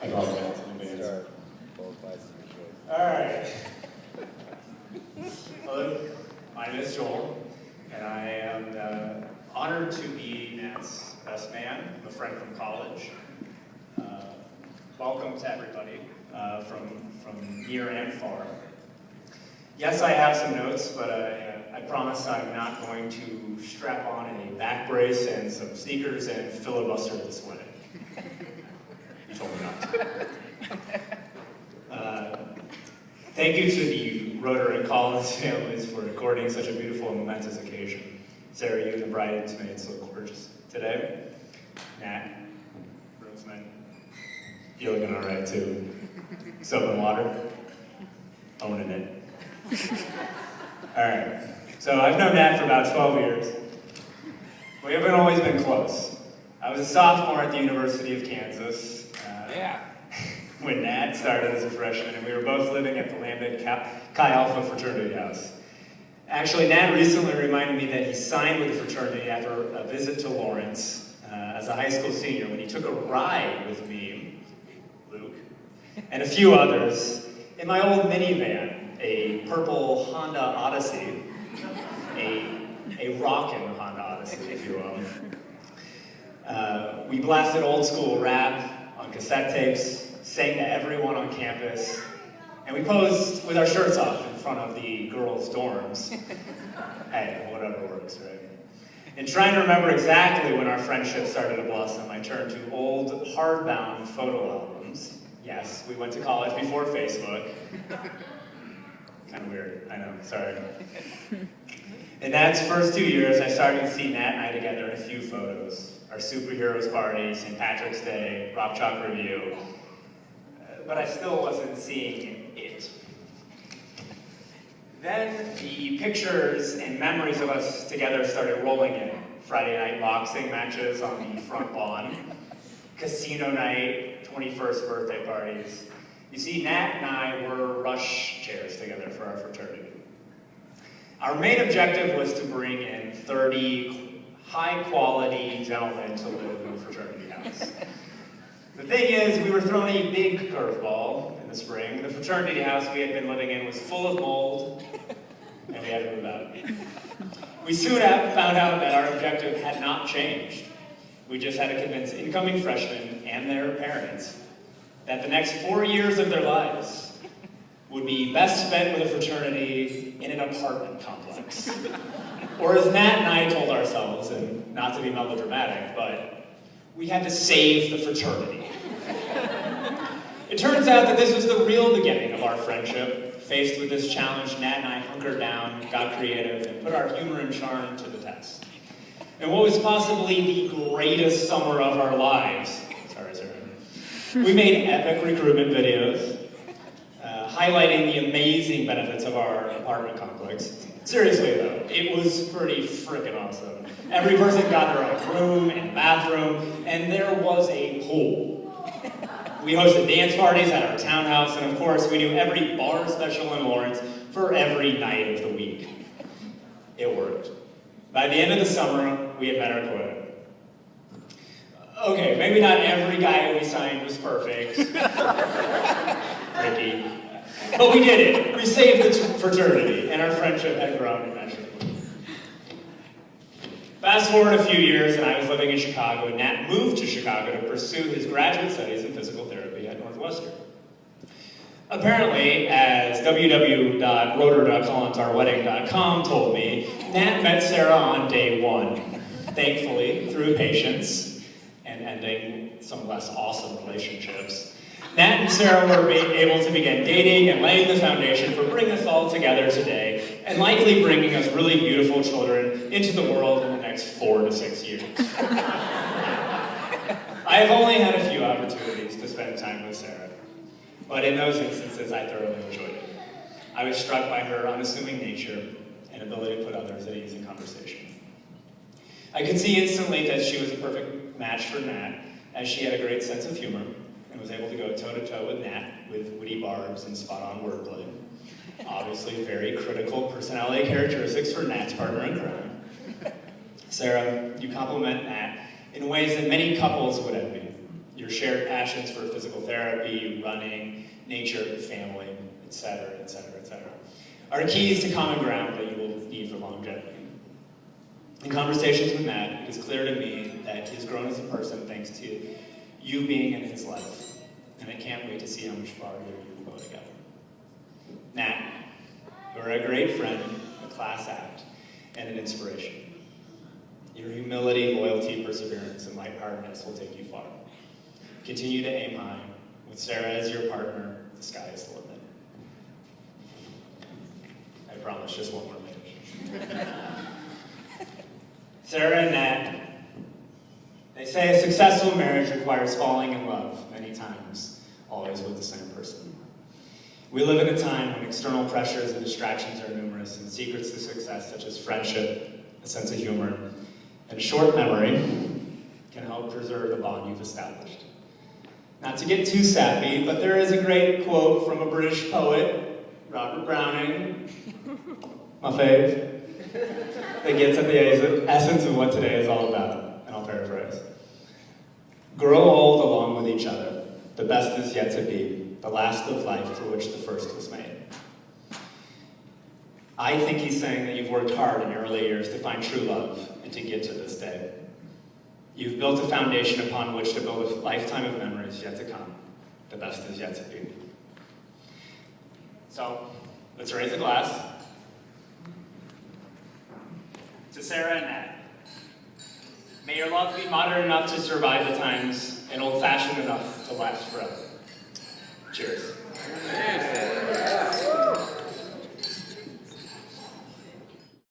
I apologize in advance. Start. Both classes are All right. Hello, my name is Joel, and I am honored to be Nat's best man. I'm a friend from college. Welcome to everybody from near and far. Yes, I have some notes, but I promise I'm not going to strap on a back brace and some sneakers and filibuster this way. You told me not to. Thank you to the Rotary and Collins families for recording such a beautiful and momentous occasion. Sarah, you and the bridesmaids look gorgeous today. Nat, groomsmen, you're looking all right too. Soap and water, owning it. All right, so I've known Nat for about 12 years. We haven't always been close. I was a sophomore at the University of Kansas. When Nat started as a freshman, and we were both living at the Lambda Chi Alpha fraternity house. Actually, Nat recently reminded me that he signed with the fraternity after a visit to Lawrence as a high school senior when he took a ride with me, Luke, and a few others in my old minivan, a purple Honda Odyssey, a rockin' Honda Odyssey, if you will. We blasted old school rap on cassette tapes, sang to everyone on campus, and we posed with our shirts off in front of the girls' dorms. Hey, whatever works, right? And trying to remember exactly when our friendship started to blossom, I turned to old hardbound photo albums. Yes, we went to college before Facebook. Kind of weird, I know, sorry. In Nat's first 2 years, I started to see Nat and I together in a few photos. Our superheroes party, St. Patrick's Day, Rock Chalk Review. But I still wasn't seeing it. Then the pictures and memories of us together started rolling in. Friday night boxing matches on the front lawn, casino night, 21st birthday parties. You see, Nat and I were rush chairs together for our fraternity. Our main objective was to bring in 30 high-quality gentlemen to live in the fraternity house. The thing is, we were thrown a big curveball in the spring. The fraternity house we had been living in was full of mold, and we had to move out. We soon found out that our objective had not changed. We just had to convince incoming freshmen and their parents that the next 4 years of their lives would be best spent with a fraternity in an apartment complex. Or as Nat and I told ourselves, and not to be melodramatic, but we had to save the fraternity. It turns out that this was the real beginning of our friendship. Faced with this challenge, Nat and I hunkered down, got creative, and put our humor and charm to the test. And what was possibly the greatest summer of our lives, we made epic recruitment videos, highlighting the amazing benefits of our apartment complex. Seriously though, it was pretty freaking awesome. Every person got their own room and bathroom, and there was a pool. We hosted dance parties at our townhouse, and of course, we knew every bar special in Lawrence for every night of the week. It worked. By the end of the summer, we had met our quota. Okay, maybe not every guy we signed was perfect. Ricky. But we did it. We saved the fraternity, and our friendship had grown immeasurably. Fast forward a few years, and I was living in Chicago, and Nat moved to Chicago to pursue his graduate studies in physical therapy at Northwestern. Apparently, as www.rotor.collinsourwedding.com told me, Nat met Sarah on day one. Thankfully, through patience and ending some less awesome relationships, Nat and Sarah were able to begin dating and laying the foundation for bringing us all together today, and likely bringing us really beautiful children into the world in the next 4 to 6 years. I have only had a few opportunities to spend time with Sarah, but in those instances I thoroughly enjoyed it. I was struck by her unassuming nature and ability to put others at ease in conversation. I could see instantly that she was a perfect match for Nat, as she had a great sense of humor, and was able to go toe-to-toe with Nat with witty barbs and spot-on wordplay. Obviously, very critical personality characteristics for Nat's partner in crime. Sarah, you compliment Nat in ways that many couples would envy. your shared passions for physical therapy, running, nature, family, etc., etc., etc., are keys to common ground that you will need for longevity. In conversations with Matt, it is clear to me that he's grown as a person thanks to you being in his life, and I can't wait to see how much farther you will go together. Matt, you're a great friend, a class act, and an inspiration. Your humility, loyalty, perseverance, and lightheartedness will take you far. Continue to aim high. With Sarah as your partner, the sky is the limit. I promise, just one more minute. Sarah and Nat, they say a successful marriage requires falling in love many times, always with the same person. We live in a time when external pressures and distractions are numerous, and secrets to success such as friendship, a sense of humor, and a short memory can help preserve the bond you've established. Not to get too sappy, but there is a great quote from a British poet, Robert Browning, my fave, that gets at the essence of what today is all about, and I'll paraphrase. Grow old along with each other. The best is yet to be, the last of life for which the first was made. I think he's saying that you've worked hard in your early years to find true love and to get to this day. You've built a foundation upon which to build a lifetime of memories yet to come. The best is yet to be. So, let's raise a glass to Sarah and Nat. May your love be modern enough to survive the times and old-fashioned enough to last forever. Cheers. Cheers.